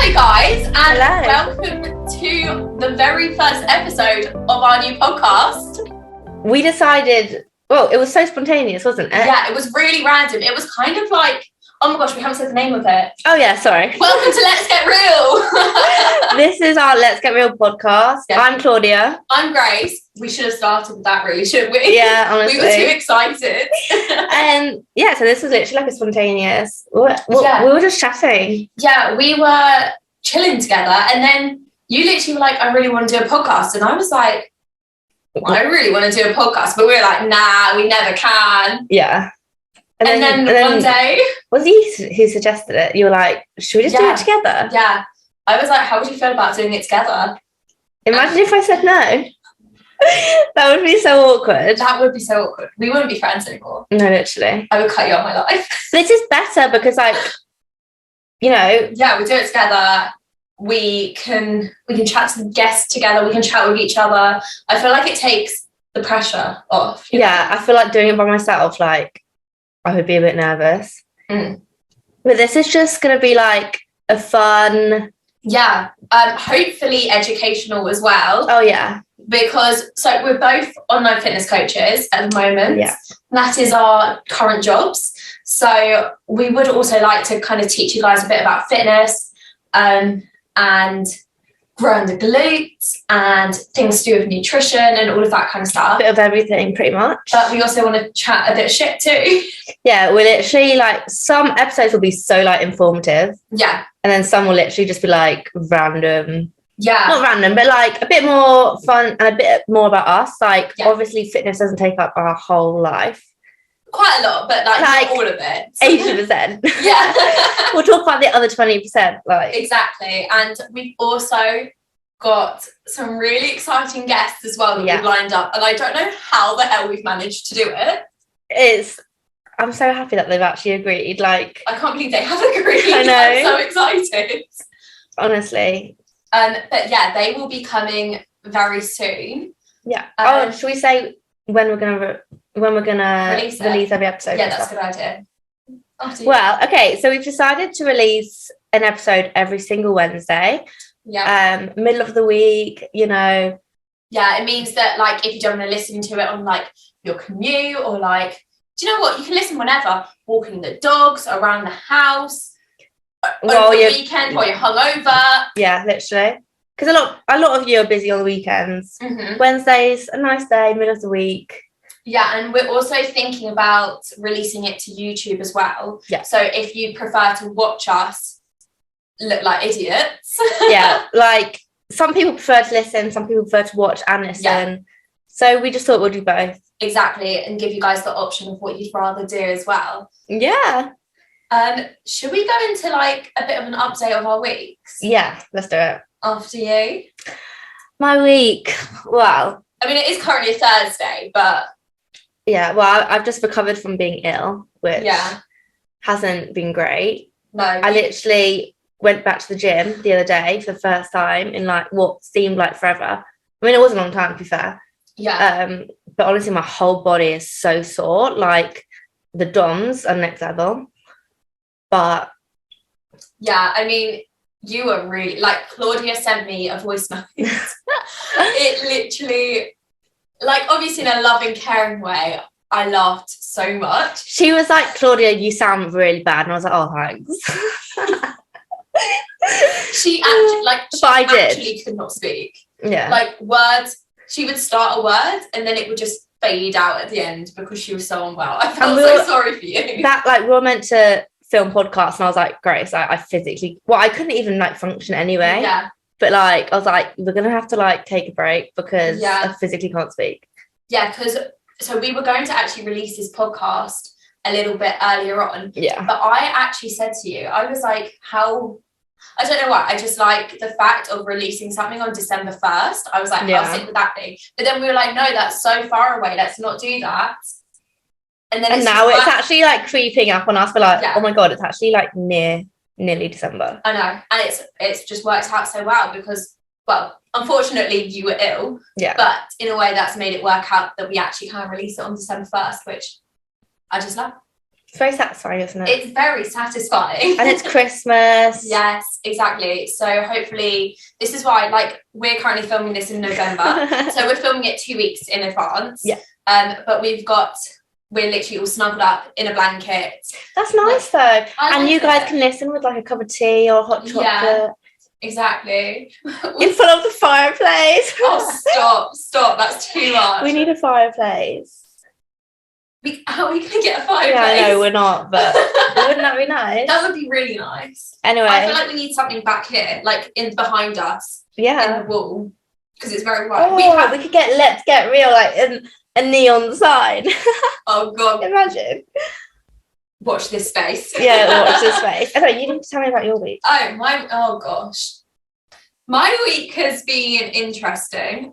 Hello guys, and Hello. welcome to the very first episode of our new podcast. We decided, well, it was so spontaneous, wasn't it? Yeah, it was really random. It was kind of like, oh my gosh, we haven't said the name of it. Oh yeah, sorry. Welcome to Let's Get Real. This is our Let's Get Real podcast. Yeah. I'm Claudia. I'm Grace. We should have started with that really, shouldn't we? Yeah, honestly. We were too excited. Yeah, so this was literally like a spontaneous, we were just chatting. Yeah, we were chilling together and then you literally were like, I really want to do a podcast. And I was like, I really want to do a podcast. But we were like, nah, we never can. Yeah. And then one day... Was he who suggested it? You were like, should we just do it together? Yeah. I was like, how would you feel about doing it together? Imagine if I said no. That would be so awkward. That would be so awkward. We wouldn't be friends anymore. No, literally. I would cut you off my life. This is better because, like, you know... Yeah, we do it together. We can chat to the guests together. We can chat with each other. I feel like it takes the pressure off. Yeah, I feel like doing it by myself, like, I would be a bit nervous. Mm. But this is just going to be like a fun... Yeah, hopefully educational as well. Oh, yeah. Because, so we're both online fitness coaches at the moment. Yeah. That is our current jobs. So we would also like to kind of teach you guys a bit about fitness and growing the glutes and things to do with nutrition and all of that kind of stuff. A bit of everything, pretty much. But we also want to chat a bit of shit too. Yeah, we're literally like, some episodes will be so like informative. Yeah. And then some will literally just be like random. Yeah. Not random, but like a bit more fun and a bit more about us. Like, obviously fitness doesn't take up our whole life. Quite a lot, but like not all of it. 80%. Yeah. We'll talk about the other 20%. Like, exactly. And we've also got some really exciting guests as well that we've lined up. And I don't know how the hell we've managed to do it. I'm so happy that they've actually agreed. Like, I can't believe they have agreed. I know. I'm so excited. Honestly. But yeah, they will be coming very soon. Yeah. Should we say when we're gonna release every episode? Yeah, that's a good idea. Well, okay, so we've decided to release an episode every single Wednesday. Yeah. Middle of the week, you know. Yeah, it means that like if you don't want to listen to it on like your commute or like, do you know what? You can listen whenever, walking the dogs, around the house, over the weekend while you're hungover. Yeah, literally. Because a lot of you are busy on the weekends. Mm-hmm. Wednesday's a nice day, middle of the week. Yeah, and we're also thinking about releasing it to YouTube as well. Yeah. So if you prefer to watch us look like idiots. Yeah, like some people prefer to listen, some people prefer to watch and listen. Yeah. So we just thought we'd do both. Exactly, and give you guys the option of what you'd rather do as well. Yeah. Should we go into like a bit of an update of our weeks? Yeah, let's do it. After you. My week. Well, I mean, it is currently a Thursday, but yeah, well, I've just recovered from being ill, which hasn't been great. No. I literally went back to the gym the other day for the first time in like what seemed like forever. I mean, it was a long time, to be fair. Yeah. But honestly, my whole body is so sore. Like, the DOMs are next level. But yeah, I mean, you were really like, Claudia sent me a voice note. It literally, like, obviously in a loving, caring way, I laughed so much. She was like, Claudia, you sound really bad. And I was like, oh, thanks. She actually could not speak. Yeah. Like, words, she would start a word and then it would just fade out at the end because she was so unwell. I felt so sorry for you. That, like, we were meant to film podcasts and I was like, Grace, I physically, well, I couldn't even like function anyway. Yeah. But like, I was like, we're gonna have to like take a break because I physically can't speak. Yeah, because so we were going to actually release this podcast a little bit earlier on. Yeah. But I actually said to you, I was like, I don't know why, I just like the fact of releasing something on December 1st. I was like, how sick would that be? But then we were like, no, that's so far away. Let's not do that. And now it's actually like creeping up on us. We're like, oh my God, it's actually like nearly December. I know. And it's just worked out so well because, well, unfortunately you were ill. Yeah. But in a way that's made it work out that we actually can release it on December 1st, which I just love. It's very satisfying, isn't it? It's very satisfying. And it's Christmas. Yes, exactly. So hopefully, this is why, like, we're currently filming this in November. So we're filming it 2 weeks in advance. Yeah. But we're literally all snuggled up in a blanket. That's nice, though. And you guys can listen with, like, a cup of tea or hot chocolate. Yeah, exactly. In front of the fireplace. Oh, stop. That's too much. We need a fireplace. How are we going to get a fireplace? Yeah, no, we're not, but wouldn't that be nice? That would be really nice. Anyway. I feel like we need something back here, like behind us. Yeah. In the wall. Because it's very bright. Oh, we could get Let's Get Real, like a neon sign. Oh, God. Imagine. Watch this space. Yeah, watch this space. Okay, you need to tell me about your week. Oh gosh. My week has been interesting.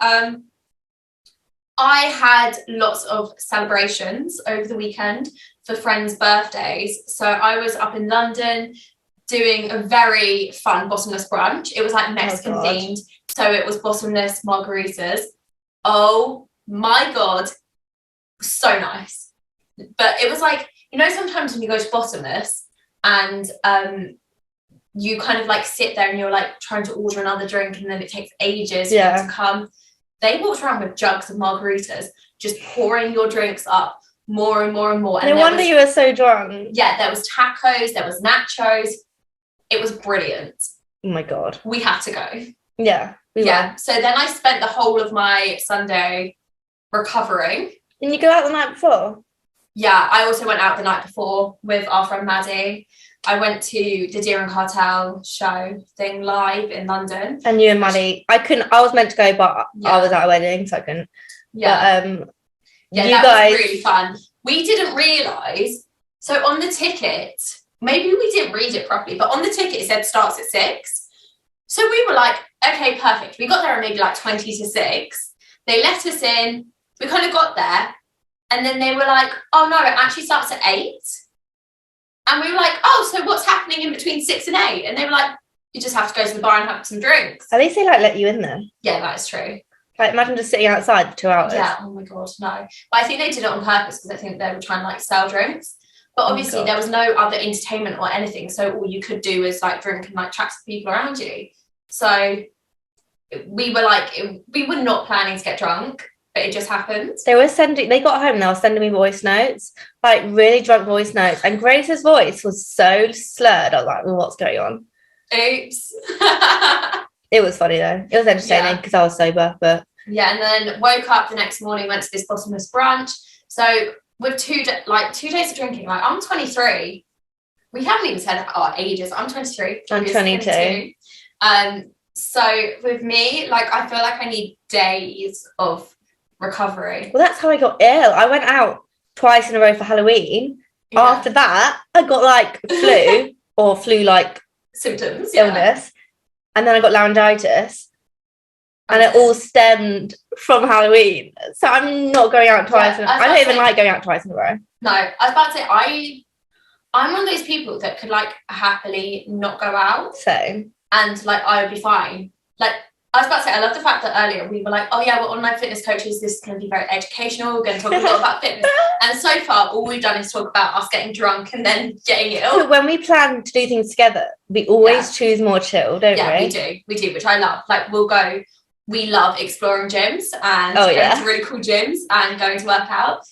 I had lots of celebrations over the weekend for friends' birthdays. So I was up in London doing a very fun bottomless brunch. It was like Mexican themed. So it was bottomless margaritas. Oh my God. So nice. But it was like, you know, sometimes when you go to bottomless and you kind of like sit there and you're like trying to order another drink and then it takes ages for them to come. They walked around with jugs of margaritas, just pouring your drinks up more and more and more. And no wonder you were so drunk. Yeah, there was tacos, there was nachos. It was brilliant. Oh my God. We had to go. Yeah. Yeah. So then I spent the whole of my Sunday recovering. Didn't you go out the night before? Yeah, I also went out the night before with our friend Maddie. I went to the Deer and Cartel show thing live in London. And you and Maddie, I was meant to go, but I was at a wedding, so I couldn't. Yeah. But, that was really fun. We didn't realise, so on the ticket, maybe we didn't read it properly, but on the ticket it said starts at 6. So we were like, okay, perfect. We got there at maybe like 20 to 6. They let us in. We kind of got there. And then they were like, oh no, it actually starts at 8. And we were like, oh, so what's happening in between 6 and 8? And they were like, you just have to go to the bar and have some drinks. At least they like let you in there. Yeah, that is true. Like imagine just sitting outside for 2 hours. Yeah, oh my God, no. But I think they did it on purpose because I think they were trying to like sell drinks. But obviously there was no other entertainment or anything. So all you could do is like drink and like chat to the people around you. So we were not planning to get drunk. But it just happened. They got home and they were sending me voice notes, like really drunk voice notes. And Grace's voice was so slurred. I was like, well, what's going on? Oops. It was funny though. It was entertaining because I was sober. But yeah, and then woke up the next morning, went to this bottomless brunch. So with 2 days of drinking, like I'm 23. We haven't even said our ages. I'm 23. I'm 22. So with me, like I feel like I need days of recovery. Well, that's how I got ill. I went out twice in a row for Halloween. Yeah. After that, I got like flu or flu-like symptoms, illness, and then I got laryngitis, and it all stemmed from Halloween. So I'm not going out twice. I don't even like going out twice in a row. No, I was about to say I'm one of those people that could like happily not go out. Same. And like I would be fine. Like I was about to say, I love the fact that earlier we were like, oh yeah, we're online fitness coaches. This is going to be very educational. We're going to talk a lot about fitness. And so far, all we've done is talk about us getting drunk and then getting ill. But when we plan to do things together, we always choose more chill, don't we? Yeah, we do, which I love. Like we love exploring gyms and going to really cool gyms and going to work out.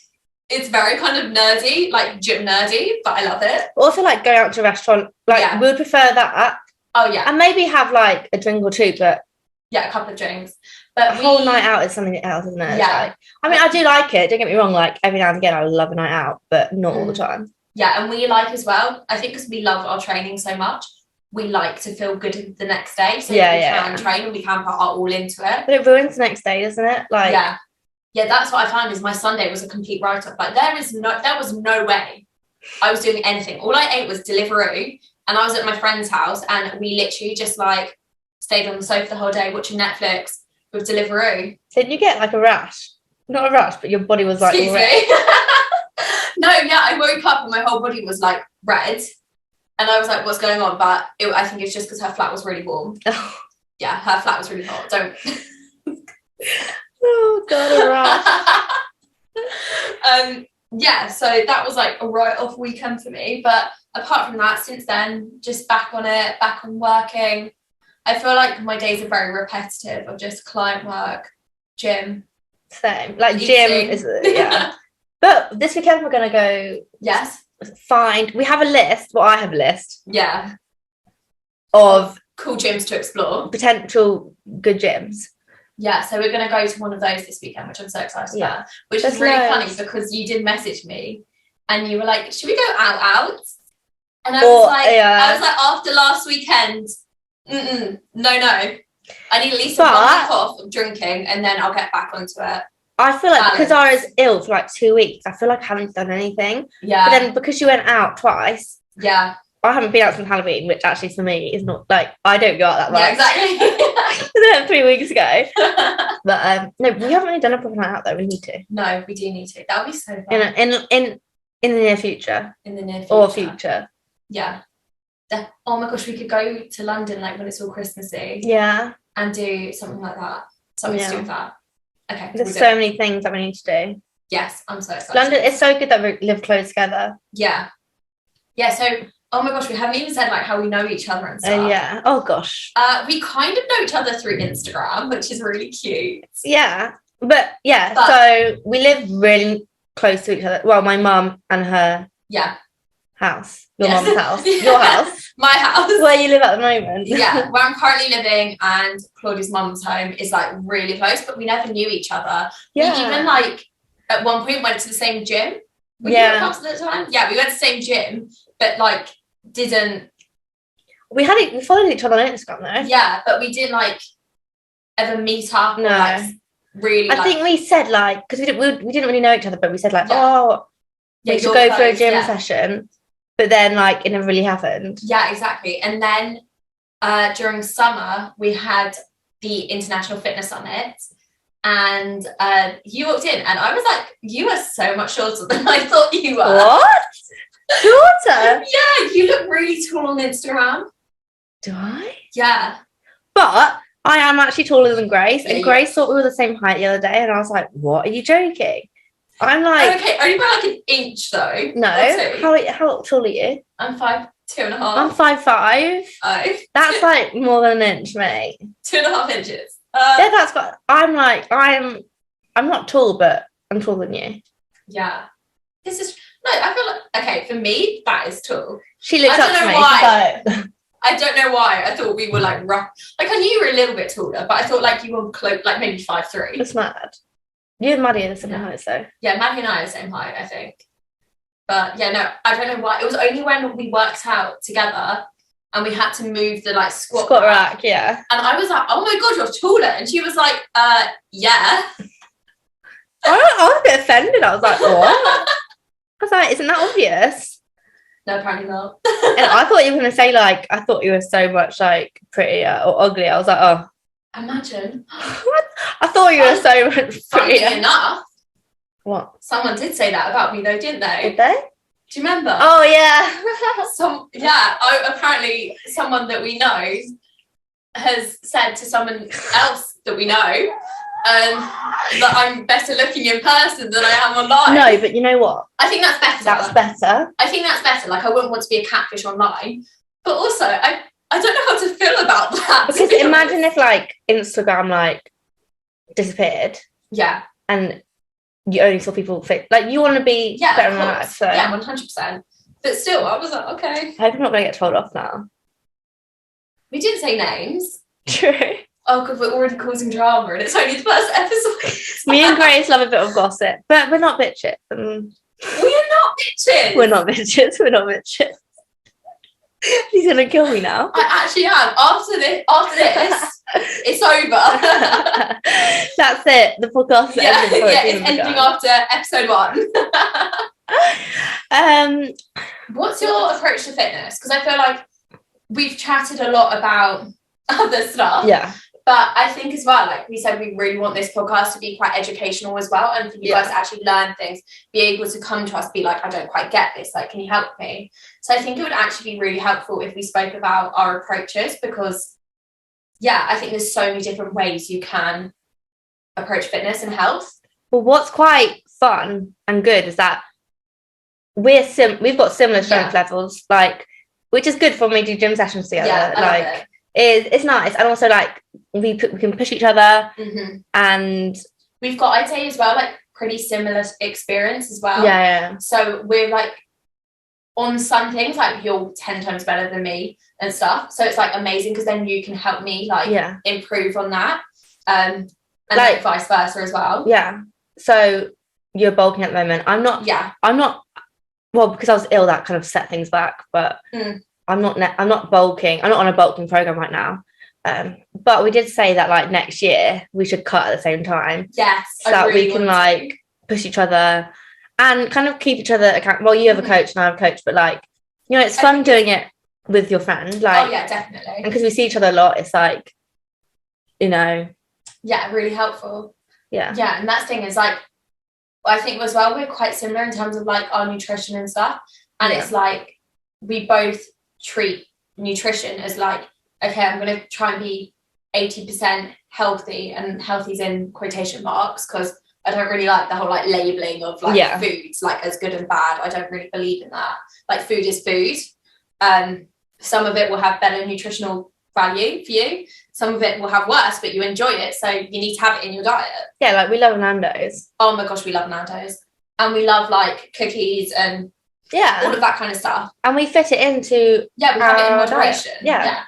It's very kind of nerdy, like gym nerdy, but I love it. Also like going out to a restaurant, like we would prefer that. Oh yeah. And maybe have like a drink or two, but yeah, a couple of drinks. But a whole night out is something else, isn't it? Yeah. Like, I mean, I do like it. Don't get me wrong. Like every now and again, I love a night out, but not all the time. Yeah, and we like as well. I think because we love our training so much, we like to feel good the next day. So we can train and we can put our all into it. But it ruins the next day, doesn't it? Like yeah, that's what I found is my Sunday was a complete write-off. Like there was no way I was doing anything. All I ate was Deliveroo, and I was at my friend's house, and we literally just like stayed on the sofa the whole day watching Netflix with Deliveroo. Didn't you get like a rash? Not a rash, but your body was like Excuse me. No, yeah, I woke up and my whole body was like red, and I was like, "What's going on?" But I think it's just because her flat was really warm. Yeah, her flat was really hot. Don't. Oh God, a rash. yeah, so that was like a write-off weekend for me. But apart from that, since then, just back on it, back on working. I feel like my days are very repetitive of just client work, gym. Same. Like gym is, yeah. But this weekend we're going to go. Yes. We have a list. Well, I have a list. Yeah. Of cool gyms to explore. Potential good gyms. Yeah, so we're going to go to one of those this weekend, which I'm so excited about. Which is really funny because you did message me and you were like, should we go out? And I was like, after last weekend, no. I need at least a week off of drinking and then I'll get back onto it. I feel like because I was ill for like 2 weeks, I feel like I haven't done anything. Yeah. But then because you went out twice. Yeah. I haven't been out since Halloween, which actually for me is not like I don't go out that much. Yeah, exactly. 3 weeks ago. But no, we haven't really done a proper night out though. We need to. No, we do need to. That would be so fun. In the near future. In the near future. Or future. Yeah. Oh my gosh, we could go to London like when it's all Christmassy. Yeah. And do something like that. Something to do with that. Okay. There's so many things that we need to do. Yes, I'm so excited. London, it's so good that we live close together. Yeah. Yeah, so oh my gosh, we haven't even said like how we know each other and stuff. Yeah. Oh gosh. We kind of know each other through Instagram, which is really cute. Yeah. But so we live really close to each other. Well, my mum and her house. Your mum's house. Your house. My house. Where you live at the moment. Yeah, where I'm currently living and Claudia's mum's home is like really close, but we never knew each other. Yeah. We even like at one point went to the same gym. We went at the time. Yeah, we went to the same gym, but like didn't. We followed each other on Instagram though. Yeah, but we didn't like ever meet up. No. Or, like, really. I think we said like because we didn't really know each other, but we said like we should go for a gym session. But then, like, it never really happened. Yeah, exactly. And then during summer, we had the International Fitness Summit. And you walked in, and I was like, you are so much shorter than I thought you were. What? Shorter? Yeah, you look really tall on Instagram. Do I? Yeah. But I am actually taller than Grace. And Grace thought we were the same height the other day. And I was like, what? Are you joking? I'm like... Okay, only by like an inch though. No. How tall are you? I'm 5'2.5". I'm 5'5". Oh. That's like more than an inch, mate. 2.5 inches. Yeah, that's what I'm like. I'm not tall, but I'm taller than you. Yeah. This is... No, I feel like... Okay, for me, that is tall. She looks up to me. Why. I don't know why. I thought we were like rough. Like I knew you were a little bit taller, but I thought like you were close, like maybe 5'3". That's mad. You and Maddie are the same height, so. Yeah, Maddie and I are the same height, I think. But yeah, no, I don't know why. It was only when we worked out together and we had to move the like squat rack, yeah. And I was like, oh my god, you're taller. And she was like, yeah. I was a bit offended. I was like, what? I was like, isn't that obvious? No, apparently not. And I thought you were going to say like, I thought you were so much like prettier or ugly. I was like, oh. Imagine. What? I thought you were so much prettier. Funny enough. What? Someone did say that about me though, didn't they? Did they? Do you remember? Oh yeah. Apparently someone that we know has said to someone else that we know that I'm better looking in person than I am online. No, but you know what? I think that's better. That's better. I think that's better. Like I wouldn't want to be a catfish online. But also I don't know how to feel about that. Because imagine if like Instagram like disappeared. Yeah. And you only saw people fit like you want to be better in life. So yeah, 100%. But still, I was like, okay. I hope I'm not gonna get told off now. We didn't say names. True. Oh, because we're already causing drama and it's only the first episode. Me and Grace love a bit of gossip, but we're not bitches. We're not bitches. We're not bitches. We're not bitches. He's gonna kill me now. I actually am. After this, it's over. That's it. The podcast. It's ending after episode 1. What's your approach to fitness? Because I feel like we've chatted a lot about other stuff. Yeah. But I think as well, like we said, we really want this podcast to be quite educational as well. And for you guys to actually learn things, be able to come to us, be like, I don't quite get this. Like, can you help me? So I think it would actually be really helpful if we spoke about our approaches because, I think there's so many different ways you can approach fitness and health. Well, what's quite fun and good is that we've got similar strength levels, like, which is good for when we do gym sessions together. Yeah, like it's nice, and also like we can push each other, and we've got, I'd say as well, like pretty similar experience as well. Yeah. So we're like on some things like you're 10 times better than me and stuff. So it's like amazing because then you can help me like improve on that. And like vice versa as well. Yeah. So you're bulking at the moment. I'm not. Well, because I was ill, that kind of set things back. But I'm not bulking. I'm not on a bulking program right now. But we did say that like next year we should cut at the same time. Yes. So that really we can like push each other and kind of keep each other accountable. Well, you have a coach and I have a coach, but like, you know, it's fun doing it with your friend. Like, oh yeah, definitely. And because we see each other a lot, it's like, you know. Yeah, really helpful. Yeah. Yeah, and that thing is like, I think as well, we're quite similar in terms of like our nutrition and stuff. And it's like, we both treat nutrition as like, okay, I'm going to try and be 80% healthy, and healthy's in quotation marks because I don't really like the whole like labeling of like foods like as good and bad. I don't really believe in that. Like food is food. Some of it will have better nutritional value for you. Some of it will have worse, but you enjoy it. So you need to have it in your diet. Yeah, like we love Nando's. Oh my gosh, we love Nando's. And we love like cookies and all of that kind of stuff. And we fit it into we have it in moderation. Yeah.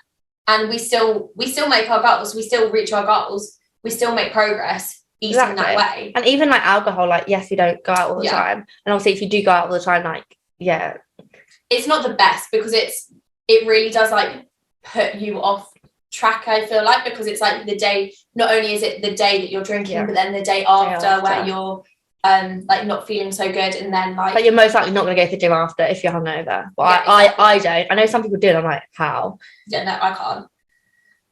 And we still make our goals. We still reach our goals. We still make progress eating that way. And even like alcohol, like yes, we don't go out all the time. And obviously if you do go out all the time, like it's not the best because it really does like put you off track, I feel like, because it's like the day, not only is it the day that you're drinking, but then the day after where you're like not feeling so good, and then like you're most likely not going to go to the gym after if you're hungover. But I don't. I know some people do, and I'm like, how? Yeah, no, I can't.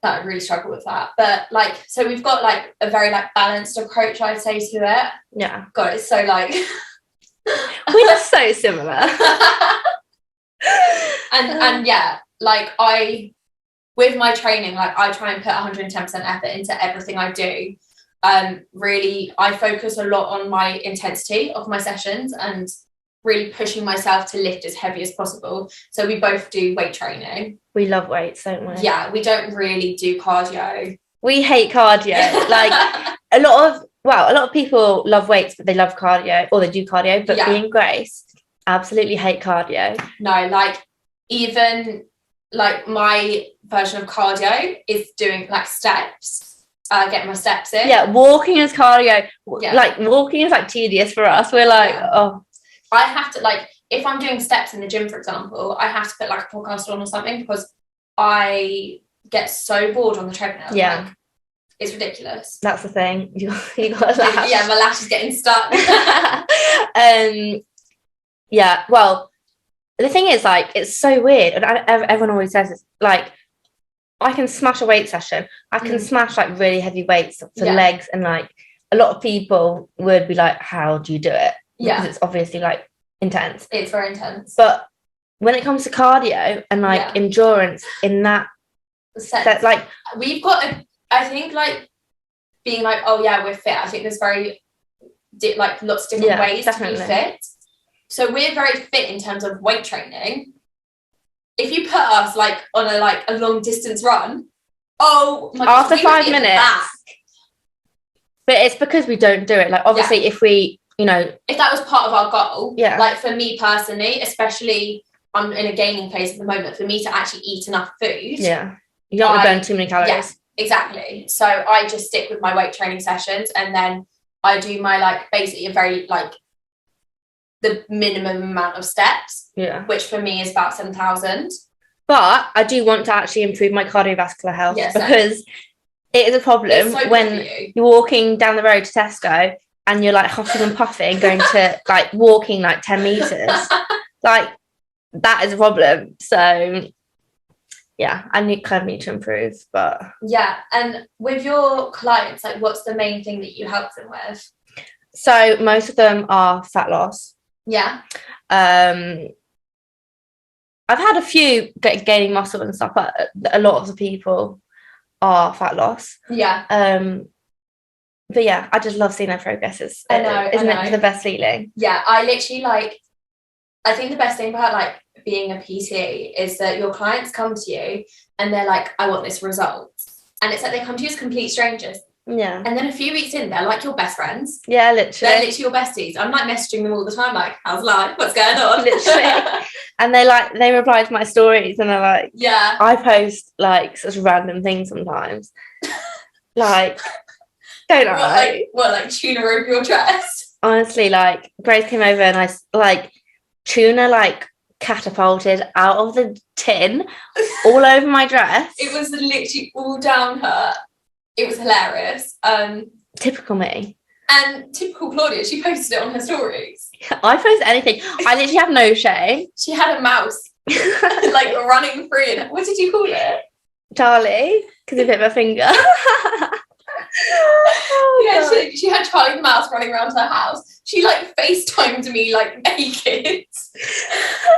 I really struggle with that. But like, so we've got like a very like balanced approach, I'd say, to it. Yeah. God, it's so like we are so similar. and yeah, like with my training, like I try and put 110% effort into everything I do. Really, I focus a lot on my intensity of my sessions and really pushing myself to lift as heavy as possible. So we both do weight training. We love weights, don't we? Yeah, we don't really do cardio. We hate cardio. Like a lot of people love weights, but they love cardio, or they do cardio. But me and Grace absolutely hate cardio. No, like even like my version of cardio is doing like steps, getting my steps in. Yeah, walking is cardio. Like walking is like tedious for us. We're like, I have to, like, if I'm doing steps in the gym, for example, I have to put like a podcast on or something because I get so bored on the treadmill. Yeah. Like, it's ridiculous. That's the thing. You got a lash. Yeah, my lash is getting stuck. Yeah, well, the thing is, like, it's so weird, and everyone always says it's like, I can smash a weight session. I can smash like really heavy weights for legs, and like a lot of people would be like, how do you do it? Because it's obviously like intense. It's very intense. But when it comes to cardio and like endurance in that sense, like we've got I think like being like, oh yeah, we're fit. I think there's very like lots of different ways to be fit. So we're very fit in terms of weight training. If you put us like on a long distance run, oh my God, after 5 minutes. But it's because we don't do it. Like obviously if we, you know, if that was part of our goal, like for me personally, especially I'm in a gaining phase at the moment, for me to actually eat enough food. Yeah. You don't want to burn too many calories. Yeah, exactly. So I just stick with my weight training sessions, and then I do my like basically a very like the minimum amount of steps. Yeah. Which for me is about 7,000. But I do want to actually improve my cardiovascular health because it is a problem when you're walking down the road to Tesco and you're like huffing and puffing going to like walking like 10 meters. Like that is a problem. So yeah, I need to improve. But yeah, and with your clients, like what's the main thing that you help them with? So most of them are fat loss. Yeah. I've had a few gaining muscle and stuff, but a lot of the people are fat loss. Yeah. But yeah, I just love seeing their progress. Isn't it the best feeling? Yeah, I literally like I think the best thing about like being a PT is that your clients come to you and they're like, I want this result. And it's like they come to you as complete strangers. Yeah. And then a few weeks in, they're like your best friends. Yeah, literally. They're literally your besties. I'm like messaging them all the time, like, how's life? What's going on? Literally. And they reply to my stories and they're like, yeah. I post like such random things sometimes. Like, don't I? Like tuna over your dress? Honestly, like Grace came over and I like tuna like catapulted out of the tin all over my dress. It was literally all down her. It was hilarious. Typical me. And typical Claudia, she posted it on her stories. I post anything. I literally have no shame. She had a mouse like running free. What did you call it? Charlie, because he bit my finger. She had Charlie the mouse running around her house. She like FaceTimed me like naked.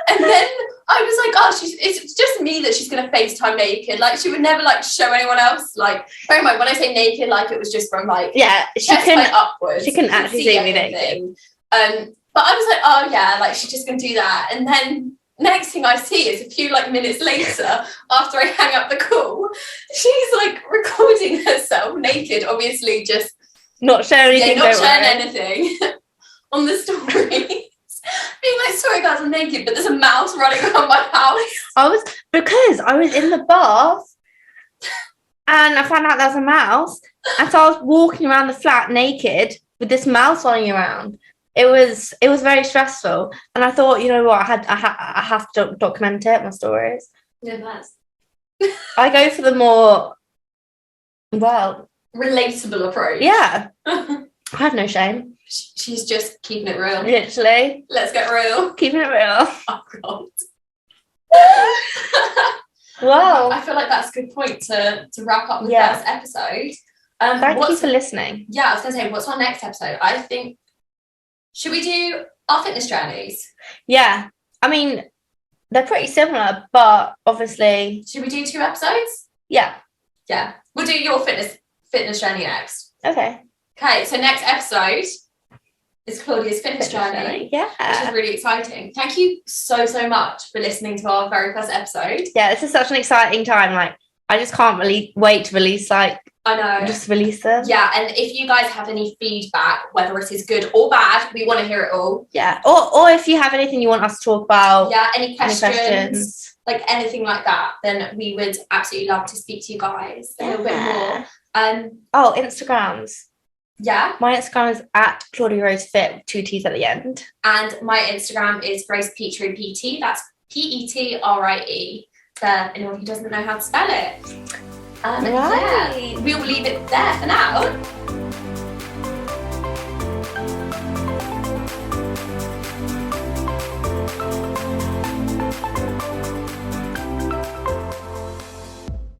And then I was like, oh, it's just me that she's gonna FaceTime naked. Like she would never like show anyone else. Like, bear in mind when I say naked, like it was just from like chest like upwards. She couldn't actually see me naked. But I was like, oh yeah, like she's just gonna do that. And then next thing I see is a few like minutes later, after I hang up the call, she's like recording herself naked, obviously just not showing anything. Not showing anything on the story. Being like, sorry guys, I'm naked, but there's a mouse running around my house. I was in the bath and I found out there was a mouse, and so I was walking around the flat naked with this mouse running around. It was very stressful, and I thought, you know what, I have to document it, my stories. Yeah, that's. I go for the more relatable approach. Yeah, I have no shame. She's just keeping it real. Literally. Let's get real. Keeping it real. Oh God. Wow. I feel like that's a good point to wrap up the first episode. Thank you for listening. Yeah, I was going to say, what's our next episode? I think, should we do our fitness journeys? Yeah. I mean, they're pretty similar, but obviously... Should we do 2 episodes? Yeah. Yeah. We'll do your fitness journey next. Okay, so next episode is Claudia's fitness journey. Yeah. Which is really exciting. Thank you so much for listening to our very first episode. Yeah, this is such an exciting time. Like, I just can't really wait to release, like, I know. Just release them. Yeah, and if you guys have any feedback, whether it is good or bad, we want to hear it all. Yeah, or if you have anything you want us to talk about. Yeah, any questions, like anything like that, then we would absolutely love to speak to you guys a little bit more. Instagrams. Yeah. My Instagram is at Claudia Rose Fit with 2 T's at the end. And my Instagram is Grace Petrie PT. That's Petrie. For anyone who doesn't know how to spell it. Right. Yeah, we will leave it there for now.